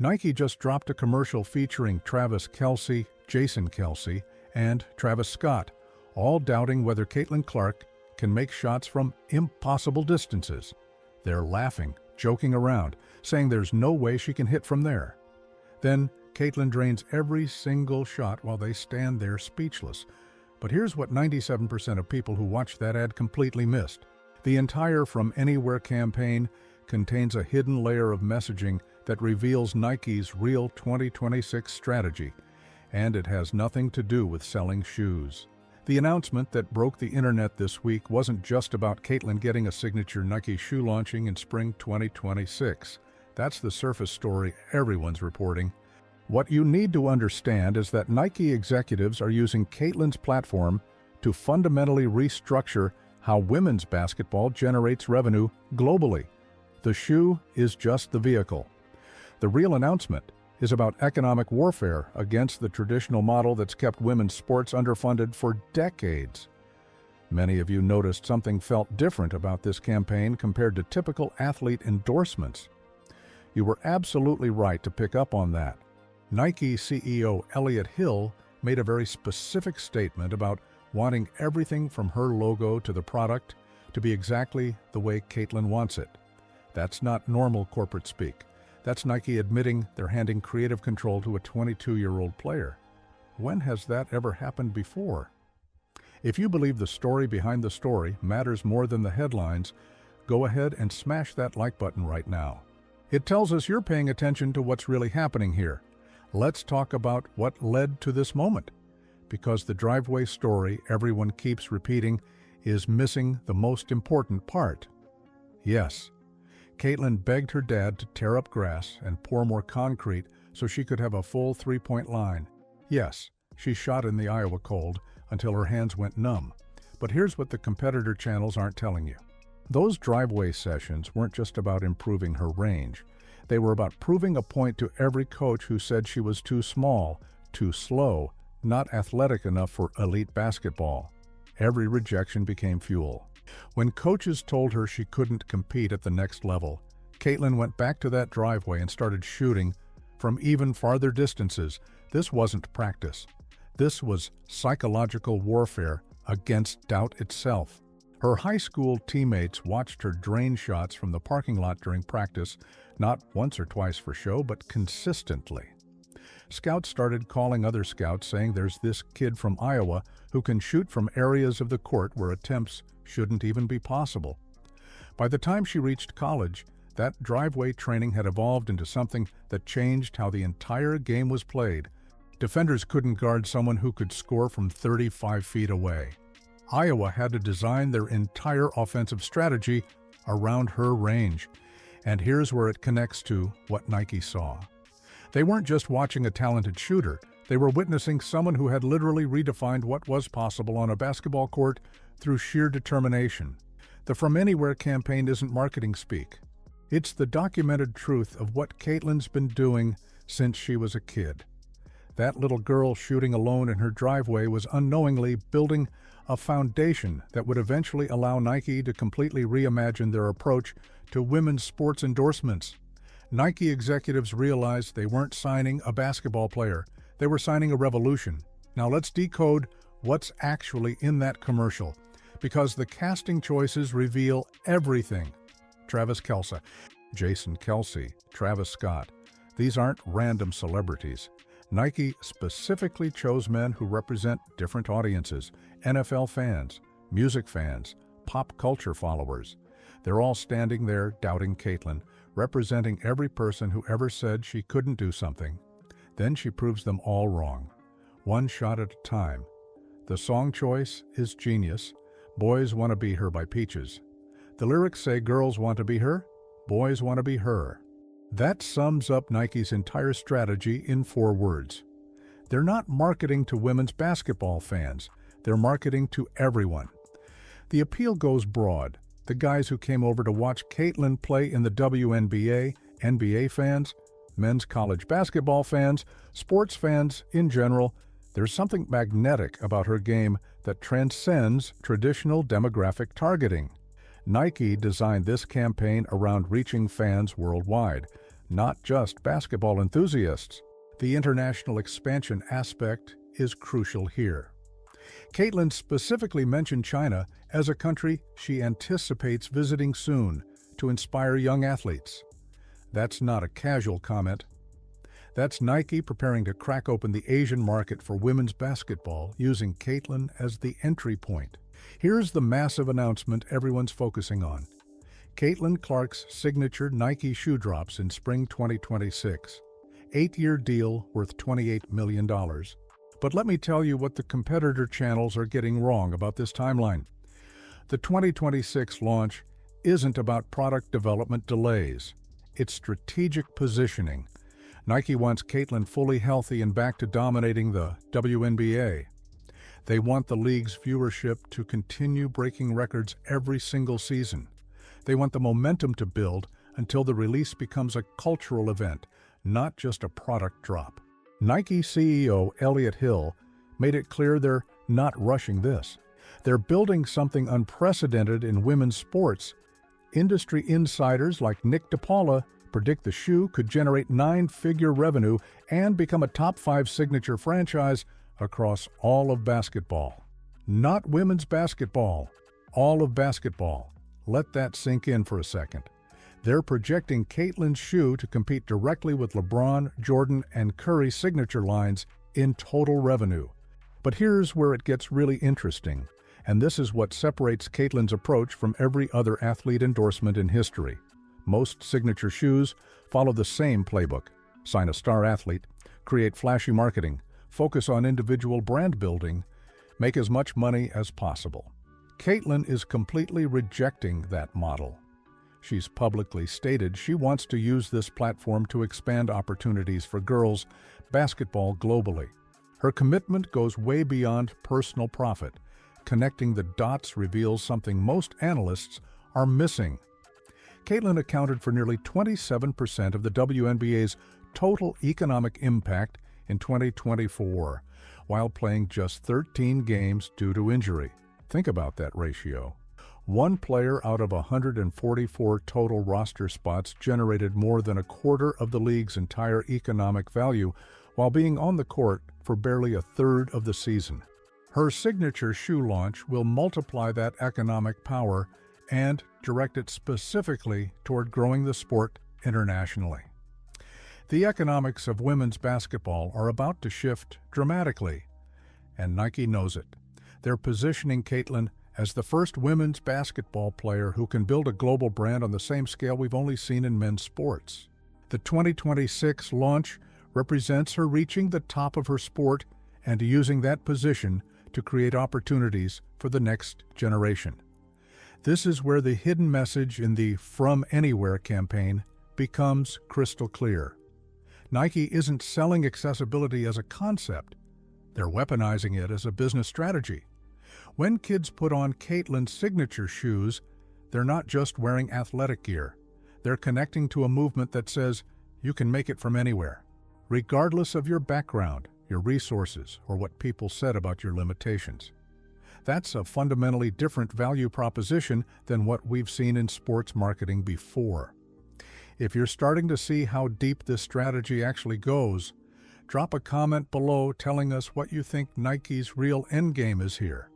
Nike just dropped a commercial featuring Travis Kelce, Jason Kelce, and Travis Scott, all doubting whether Caitlin Clark can make shots from impossible distances. They're laughing, joking around, saying there's no way she can hit from there. Then Caitlin drains every single shot while they stand there speechless. But here's what 97% of people who watched that ad completely missed. The entire From Anywhere campaign contains a hidden layer of messaging that reveals Nike's real 2026 strategy, and it has nothing to do with selling shoes. The announcement that broke the internet this week wasn't just about Caitlin getting a signature Nike shoe launching in spring 2026. That's the surface story everyone's reporting. What you need to understand is that Nike executives are using Caitlin's platform to fundamentally restructure how women's basketball generates revenue globally. The shoe is just the vehicle. The real announcement is about economic warfare against the traditional model that's kept women's sports underfunded for decades. Many of you noticed something felt different about this campaign compared to typical athlete endorsements. You were absolutely right to pick up on that. Nike CEO Elliott Hill made a very specific statement about wanting everything from her logo to the product to be exactly the way Caitlin wants it. That's not normal corporate speak. That's Nike admitting they're handing creative control to a 22-year-old player. When has that ever happened before? If you believe the story behind the story matters more than the headlines, go ahead and smash that like button right now. It tells us you're paying attention to what's really happening here. Let's talk about what led to this moment, because the driveway story everyone keeps repeating is missing the most important part. Yes, Caitlin begged her dad to tear up grass and pour more concrete so she could have a full three-point line. Yes, she shot in the Iowa cold until her hands went numb. But here's what the competitor channels aren't telling you. Those driveway sessions weren't just about improving her range. They were about proving a point to every coach who said she was too small, too slow, not athletic enough for elite basketball. Every rejection became fuel. When coaches told her she couldn't compete at the next level, Caitlin went back to that driveway and started shooting from even farther distances. This wasn't practice. This was psychological warfare against doubt itself. Her high school teammates watched her drain shots from the parking lot during practice, not once or twice for show, but consistently. Scouts started calling other scouts, saying there's this kid from Iowa who can shoot from areas of the court where attempts shouldn't even be possible. By the time she reached college, that driveway training had evolved into something that changed how the entire game was played. Defenders couldn't guard someone who could score from 35 feet away. Iowa had to design their entire offensive strategy around her range. And here's where it connects to what Nike saw. They weren't just watching a talented shooter. They were witnessing someone who had literally redefined what was possible on a basketball court through sheer determination. The From Anywhere campaign isn't marketing speak. It's the documented truth of what Caitlin's been doing since she was a kid. That little girl shooting alone in her driveway was unknowingly building a foundation that would eventually allow Nike to completely reimagine their approach to women's sports endorsements. Nike executives realized they weren't signing a basketball player. They were signing a revolution. Now let's decode what's actually in that commercial, because the casting choices reveal everything. Travis Kelce, Jason Kelce, Travis Scott. These aren't random celebrities. Nike specifically chose men who represent different audiences: NFL fans, music fans, pop culture followers. They're all standing there doubting Caitlin, representing every person who ever said she couldn't do something. Then she proves them all wrong, one shot at a time. The song choice is genius. Boys Want to Be Her by Peaches. The lyrics say girls want to be her, boys want to be her. That sums up Nike's entire strategy in 4 words. They're not marketing to women's basketball fans. They're marketing to everyone. The appeal goes broad. The guys who came over to watch Caitlin play in the WNBA, NBA fans, men's college basketball fans, sports fans in general. There's something magnetic about her game that transcends traditional demographic targeting. Nike designed this campaign around reaching fans worldwide, not just basketball enthusiasts. The international expansion aspect is crucial here. Caitlin specifically mentioned China as a country she anticipates visiting soon to inspire young athletes. That's not a casual comment. That's Nike preparing to crack open the Asian market for women's basketball using Caitlin as the entry point. Here's the massive announcement everyone's focusing on. Caitlin Clark's signature Nike shoe drops in spring 2026. 8-year deal worth $28 million. But let me tell you what the competitor channels are getting wrong about this timeline. The 2026 launch isn't about product development delays. It's strategic positioning. Nike wants Caitlin fully healthy and back to dominating the WNBA. They want the league's viewership to continue breaking records every single season. They want the momentum to build until the release becomes a cultural event, not just a product drop. Nike CEO Elliott Hill made it clear they're not rushing this. They're building something unprecedented in women's sports. Industry insiders like Nick DePaula predict the shoe could generate 9-figure revenue and become a top 5 signature franchise across all of basketball. Not women's basketball, all of basketball. Let that sink in for a second. They're projecting Caitlin's shoe to compete directly with LeBron, Jordan, and Curry's signature lines in total revenue. But here's where it gets really interesting, and this is what separates Caitlin's approach from every other athlete endorsement in history. Most signature shoes follow the same playbook. Sign a star athlete, create flashy marketing, focus on individual brand building, make as much money as possible. Caitlin is completely rejecting that model. She's publicly stated she wants to use this platform to expand opportunities for girls' basketball globally. Her commitment goes way beyond personal profit. Connecting the dots reveals something most analysts are missing. Caitlin accounted for nearly 27% of the WNBA's total economic impact in 2024, while playing just 13 games due to injury. Think about that ratio. One player out of 144 total roster spots generated more than a quarter of the league's entire economic value while being on the court for barely a third of the season. Her signature shoe launch will multiply that economic power and direct it specifically toward growing the sport internationally. The economics of women's basketball are about to shift dramatically, and Nike knows it. They're positioning Caitlin as the first women's basketball player who can build a global brand on the same scale we've only seen in men's sports. The 2026 launch represents her reaching the top of her sport and using that position to create opportunities for the next generation. This is where the hidden message in the From Anywhere campaign becomes crystal clear. Nike isn't selling accessibility as a concept. They're weaponizing it as a business strategy. When kids put on Caitlin's signature shoes, they're not just wearing athletic gear. They're connecting to a movement that says you can make it from anywhere, regardless of your background, your resources, or what people said about your limitations. That's a fundamentally different value proposition than what we've seen in sports marketing before. If you're starting to see how deep this strategy actually goes, drop a comment below telling us what you think Nike's real endgame is here.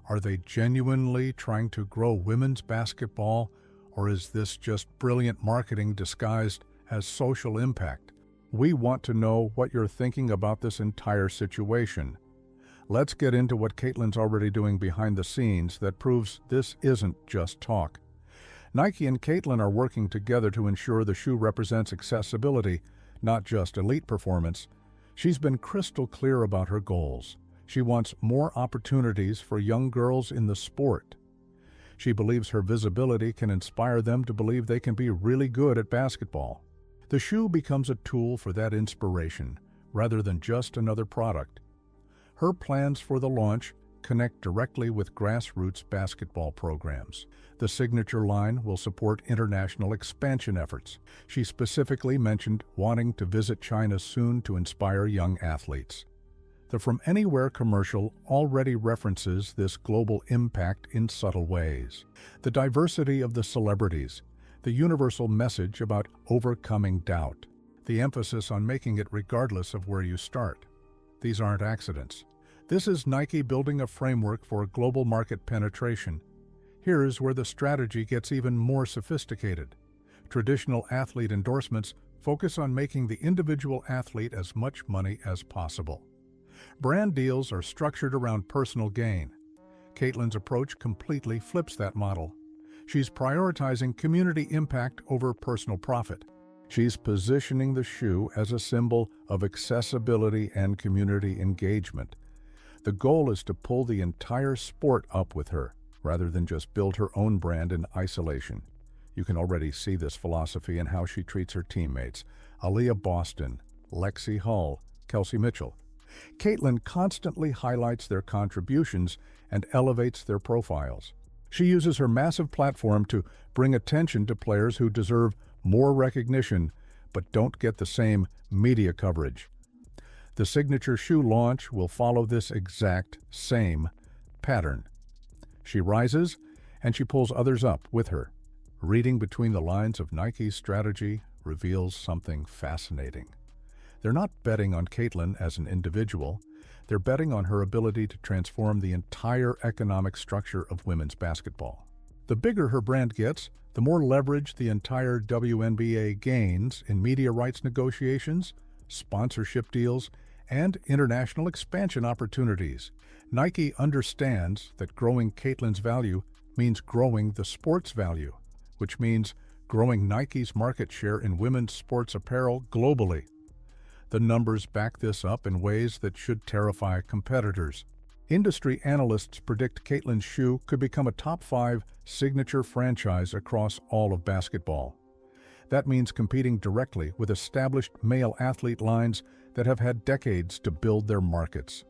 Are they genuinely trying to grow women's basketball, or is this just brilliant marketing disguised as social impact? We want to know what you're thinking about this entire situation. Let's get into what Caitlin's already doing behind the scenes that proves this isn't just talk. Nike and Caitlin are working together to ensure the shoe represents accessibility, not just elite performance. She's been crystal clear about her goals. She wants more opportunities for young girls in the sport. She believes her visibility can inspire them to believe they can be really good at basketball. The shoe becomes a tool for that inspiration, rather than just another product. Her plans for the launch connect directly with grassroots basketball programs. The signature line will support international expansion efforts. She specifically mentioned wanting to visit China soon to inspire young athletes. The From Anywhere commercial already references this global impact in subtle ways. The diversity of the celebrities, the universal message about overcoming doubt, the emphasis on making it regardless of where you start. These aren't accidents. This is Nike building a framework for global market penetration. Here's where the strategy gets even more sophisticated. Traditional athlete endorsements focus on making the individual athlete as much money as possible. Brand deals are structured around personal gain. Caitlin's approach completely flips that model. She's prioritizing community impact over personal profit. She's positioning the shoe as a symbol of accessibility and community engagement. The goal is to pull the entire sport up with her, rather than just build her own brand in isolation. You can already see this philosophy in how she treats her teammates: Aaliyah Boston, Lexi Hull, Kelsey Mitchell. Caitlin constantly highlights their contributions and elevates their profiles. She uses her massive platform to bring attention to players who deserve more recognition but don't get the same media coverage. The signature shoe launch will follow this exact same pattern. She rises and she pulls others up with her. Reading between the lines of Nike's strategy reveals something fascinating. They're not betting on Caitlin as an individual. They're betting on her ability to transform the entire economic structure of women's basketball. The bigger her brand gets, the more leverage the entire WNBA gains in media rights negotiations, sponsorship deals, and international expansion opportunities. Nike understands that growing Caitlin's value means growing the sport's value, which means growing Nike's market share in women's sports apparel globally. The numbers back this up in ways that should terrify competitors. Industry analysts predict Caitlin's shoe could become a top 5 signature franchise across all of basketball. That means competing directly with established male athlete lines that have had decades to build their markets.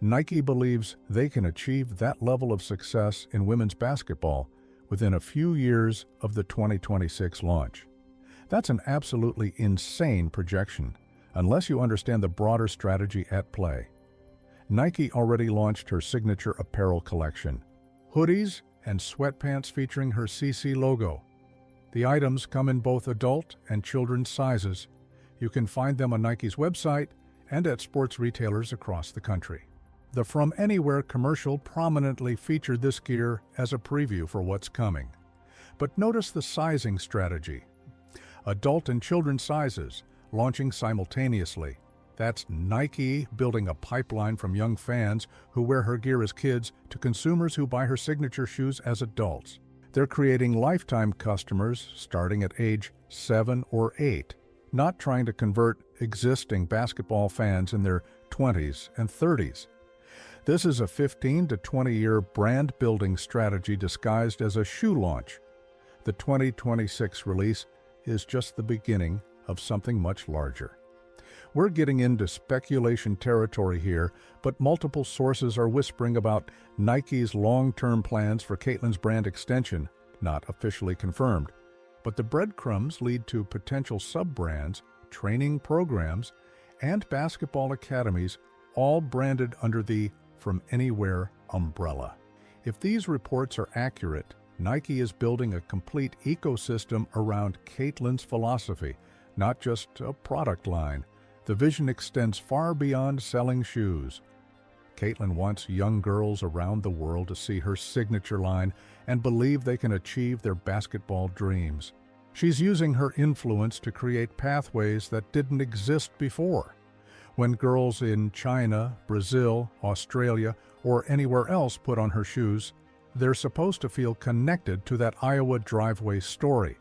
Nike believes they can achieve that level of success in women's basketball within a few years of the 2026 launch. That's an absolutely insane projection, unless you understand the broader strategy at play. Nike already launched her signature apparel collection, hoodies and sweatpants featuring her CC logo. The items come in both adult and children's sizes. You can find them on Nike's website and at sports retailers across the country. The From Anywhere commercial prominently featured this gear as a preview for what's coming. But notice the sizing strategy. Adult and children's sizes, launching simultaneously. That's Nike building a pipeline from young fans who wear her gear as kids to consumers who buy her signature shoes as adults. They're creating lifetime customers starting at age 7 or 8, not trying to convert existing basketball fans in their 20s and 30s. This is a 15 to 20-year brand-building strategy disguised as a shoe launch. The 2026 release is just the beginning of something much larger. We're getting into speculation territory here, but multiple sources are whispering about Nike's long-term plans for Caitlin's brand extension, not officially confirmed. But the breadcrumbs lead to potential sub-brands, training programs, and basketball academies, all branded under the From Anywhere umbrella. If these reports are accurate, Nike is building a complete ecosystem around Caitlin's philosophy, not just a product line. The vision extends far beyond selling shoes. Caitlin wants young girls around the world to see her signature line and believe they can achieve their basketball dreams. She's using her influence to create pathways that didn't exist before. When girls in China, Brazil, Australia, or anywhere else put on her shoes, they're supposed to feel connected to that Iowa driveway story.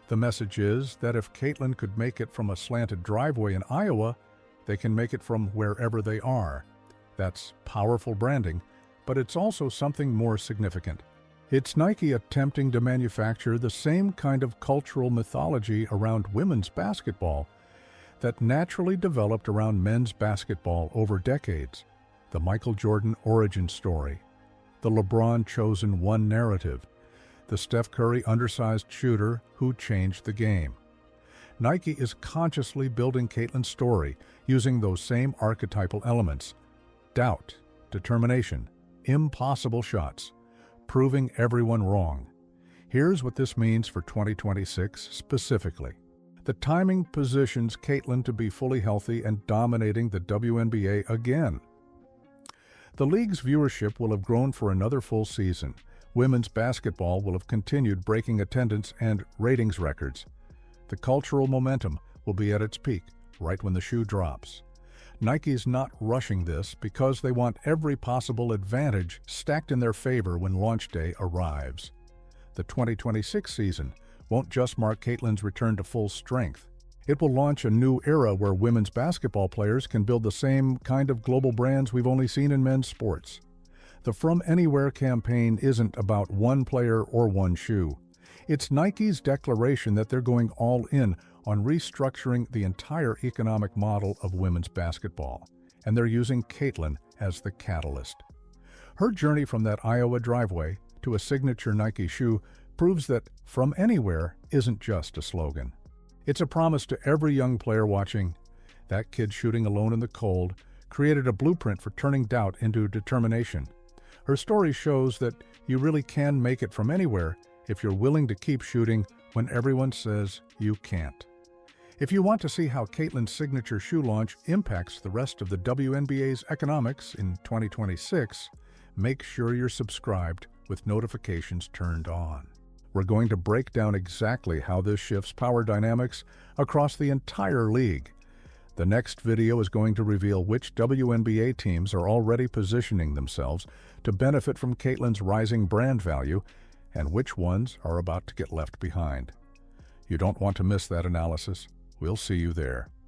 The message is that if Caitlin could make it from a slanted driveway in Iowa, they can make it from wherever they are. That's powerful branding, but it's also something more significant. It's Nike attempting to manufacture the same kind of cultural mythology around women's basketball that naturally developed around men's basketball over decades. The Michael Jordan origin story, the LeBron chosen one narrative, the Steph Curry undersized shooter who changed the game. Nike is consciously building Caitlin's story using those same archetypal elements: doubt, determination, impossible shots, proving everyone wrong. Here's what this means for 2026 specifically. The timing positions Caitlin to be fully healthy and dominating the WNBA again. The league's viewership will have grown for another full season. Women's basketball will have continued breaking attendance and ratings records. The cultural momentum will be at its peak right when the shoe drops. Nike's not rushing this because they want every possible advantage stacked in their favor when launch day arrives. The 2026 season won't just mark Caitlin's return to full strength. It will launch a new era where women's basketball players can build the same kind of global brands we've only seen in men's sports. The From Anywhere campaign isn't about one player or one shoe. It's Nike's declaration that they're going all in on restructuring the entire economic model of women's basketball, and they're using Caitlin as the catalyst. Her journey from that Iowa driveway to a signature Nike shoe proves that From Anywhere isn't just a slogan. It's a promise to every young player watching. That kid shooting alone in the cold created a blueprint for turning doubt into determination. Her story shows that you really can make it from anywhere if you're willing to keep shooting when everyone says you can't. If you want to see how Caitlin's signature shoe launch impacts the rest of the WNBA's economics in 2026, make sure you're subscribed with notifications turned on. We're going to break down exactly how this shifts power dynamics across the entire league. The next video is going to reveal which WNBA teams are already positioning themselves to benefit from Caitlin's rising brand value and which ones are about to get left behind. You don't want to miss that analysis. We'll see you there.